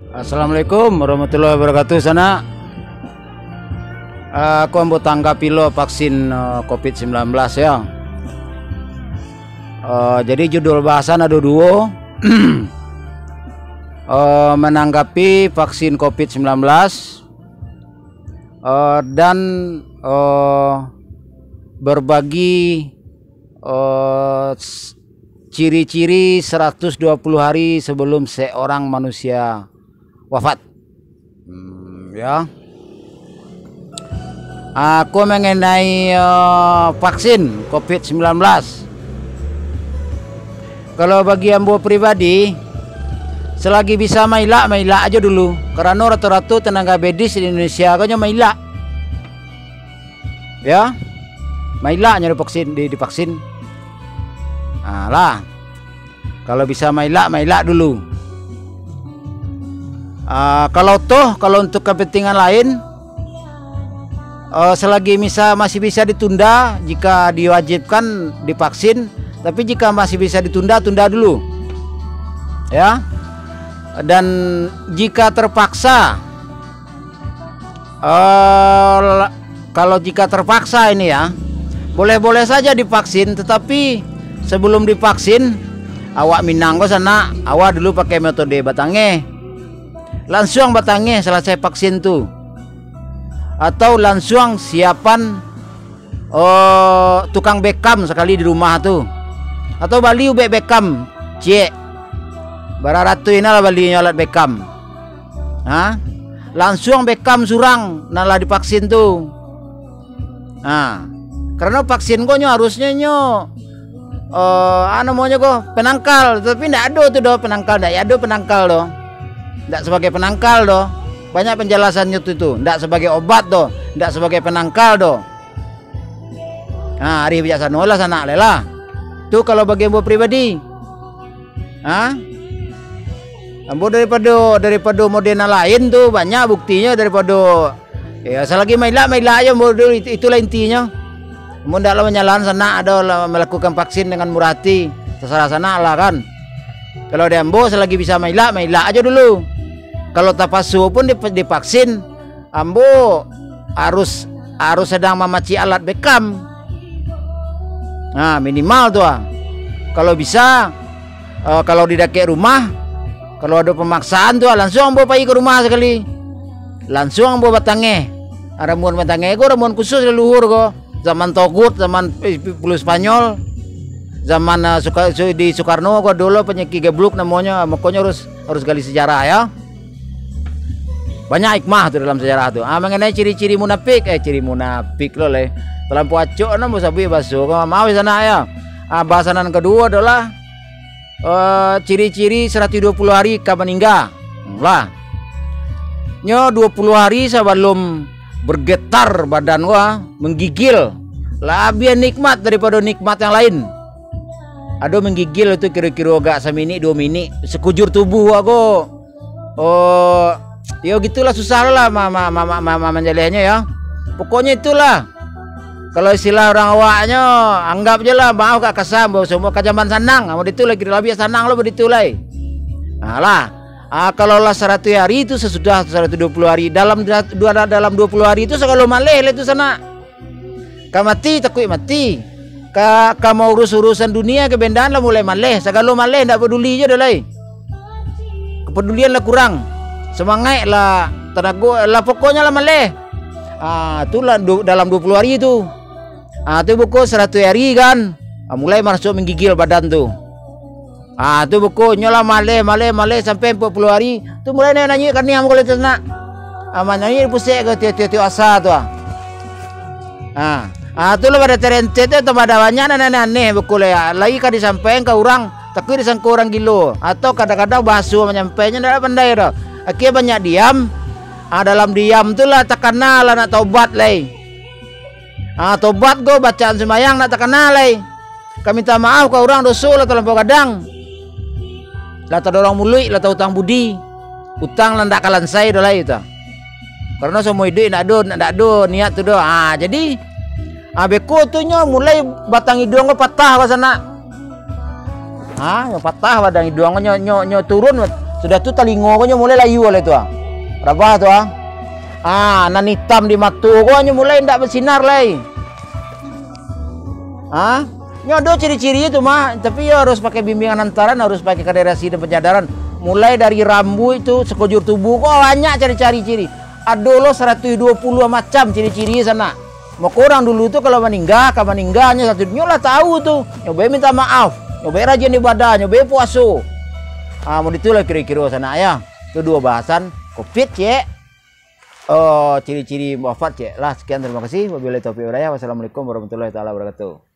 Assalamualaikum warahmatullahi wabarakatuh sana. Aku ambil tanggapi lo vaksin COVID-19 ya. Jadi judul bahasan ada dua. Menanggapi vaksin COVID-19 dan berbagi ciri-ciri 120 hari sebelum seorang manusia wafat. Ya. Aku mengenai vaksin COVID-19. Kalau bagi ambo pribadi, selagi bisa mailak aja dulu. Karena rata-rata tenaga medis di Indonesia kayaknya mailak. Ya. Mailaknya divaksin. Lah. Kalau bisa mailak dulu. Kalau untuk kepentingan lain, selagi masih bisa ditunda jika diwajibkan divaksin, tapi jika masih bisa ditunda, tunda dulu ya. Dan jika terpaksa, kalau jika terpaksa ini ya, boleh-boleh saja divaksin, tetapi sebelum divaksin awak minanggo sana, awak dulu pakai metode batange. Langsung batange selesai vaksin tuh, atau langsung siapan tukang bekam sekali di rumah tuh, atau bali ubek bekam cek bararatu ini lah bali nyolat bekam. Langsung bekam surang nala divaksin tuh. Karena vaksin kok harusnya namanya kok penangkal, tapi ndak ada tuh penangkal, ndak ada penangkal doh. Ndak sebagai penangkal doh. Banyak penjelasannya itu. Ndak sebagai obat doh, ndak sebagai penangkal doh. Hari biasa nolah sana lela. Tuh kalau bagi ambo pribadi. Ambo daripada modena lain tuh banyak buktinya daripada ya selagi mailak aja ambo, itulah intinya. Ambo ndak lah menyalan sana ada melakukan vaksin dengan murati. Terserah sana lah kan. Kalau di ambo selagi bisa mailak aja dulu. Kalau tapasu pun divaksin, ambo harus sedang memaci alat bekam. Minimal tuh. Kalau bisa, kalau di dake rumah, kalau ada pemaksaan tuh langsung ambo pergi ke rumah sekali. Langsung ambo batange. Ramuan batange ko ramuan khusus leluhur ko. Zaman Togut, zaman Flu Spanyol, zaman di Soekarno ko dulu penyakit gebluk namanya. Makanya harus gali sejarah ya. Banyak hikmah tuh dalam sejarah tuh. Mengenai ciri-ciri munafik, ciri munafik lo le. Terlampau acok na mau sabi baso. Mau sana ya. Bahasan kedua adalah ciri-ciri 120 hari kapaningga. Lah. 20 hari sebelum bergetar badan gua, menggigil. Lebih nikmat daripada nikmat yang lain. Ada menggigil itu kira-kira agak semini 2 mini sekujur tubuh aku. Ya gitulah susah lah menjalihnya ya. Pokoknya itulah. Kalau istilah orang awaknya anggap aja lah, maaf kak kasam semua kajaman sanang. Mau ditulai kira lebih sanang lo ditulai. Kalau lah 100 hari itu sesudah 120 hari dalam 20 hari itu segala maleh itu sana. Mati takut mati. Mau urusan dunia kebendaan lah mulai maleh. Segala maleh ndak peduli aja dah lai. Kepedulian lah kurang. Semangat lah tenaga lah pokoknya lah maleh. Itulah dalam 20 hari itu. Itu buku 100 hari kan. Mulai masuk menggigil badan tuh. Itu buku nyola maleh sampai 40 hari. Tu mulai nanya kan ni am kalau nak. Nyanyi pusing ke tiap asa tu. Tu lah pada terente tu pada banyak aneh buku lah. Lagi kan disampaikan ke orang, tapi disangka orang gilo. Atau kadang-kadang basuh menyampaikannya ndak pandai dah. Akhirnya banyak diam. Dalam diam tu lah tak kenal lah nak taubat lay. Taubat go bacaan sembahyang nak tak kenal lay. Kami minta maaf ke orang dosa lah terlampau kadang. Lah tak ada orang mulut lah tahu utang budi. Utang lah ndak kalan saya dah itu. Karena semua hidup nak do niat tu do. Jadi beko tu nyo mulai batang hidung ko patah ke sana. Patah batang hidung nyo turun Sudah tuh telingonya mulai layu oleh tuh. Rabah tuh. Nan hitam di mata konya mulai ndak bersinar lagi. Nyodo ciri-ciri itu mah, tapi ya harus pakai bimbingan antaran, harus pakai kaderasi dan penyadaran. Mulai dari rambut itu, sekujur tubuh, kok banyak cari-cari ciri. Ada lo 120 macam ciri-ciri sana. Mau orang dulu tuh kalau meninggalnya satu nyolah tahu tuh. Nyobain minta maaf, nyobain rajin ibadah, nyobain puasa. Mau ditulah kira-kira sana ya. Itu 2 bahasan COVID cek. Ciri-ciri wafat cek. Lah sekian terima kasih. Wabillahi taufiq wal hidayah. Wassalamualaikum warahmatullahi taala wabarakatuh.